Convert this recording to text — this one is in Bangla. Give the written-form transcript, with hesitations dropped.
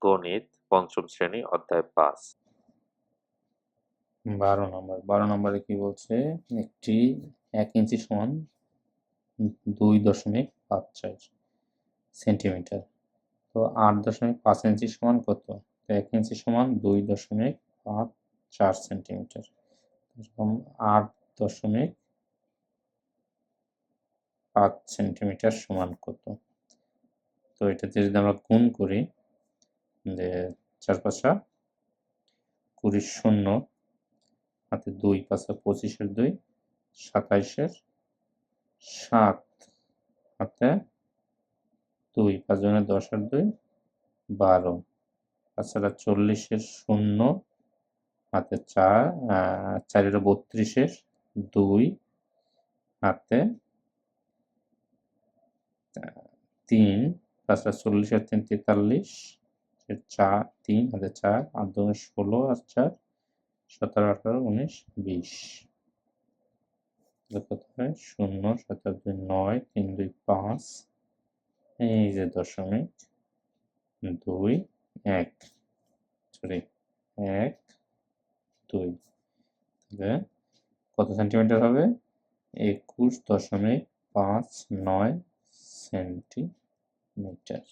গণিত পঞ্চম শ্রেণী অধ্যায় 5। 12 নম্বরে কি বলছে, একটি 1 ইঞ্চি সমান 2.54 সেন্টিমিটার। তো 8.5 ইঞ্চি সমান কত? তো 1 ইঞ্চি সমান 2.54 সেন্টিমিটার। এরকম 8.5 সেন্টিমিটার সমান কত? তো এটাতে যদি আমরা গুণ করি, যে 4 5 20 শূন্য, হাতে 2 5 25-এর 2, 27-এর 7, হাতে 2 5 জনে 10-এর 2, 12, তাছাড়া 40-এর 0, হাতে 4, 4 32-এর 2, হাতে 3, তাছাড়া 40-এর 3 43, 4 3 হাতে 4, 8 2 16 আর 4 17 18 19 20। কত হয়? 0 7 2 9 3 2 5, এই যে দশমিক 2 1, সরি 1 2, তাহলে কত সেন্টিমিটার হবে? 21.59 সেন্টিমিটার।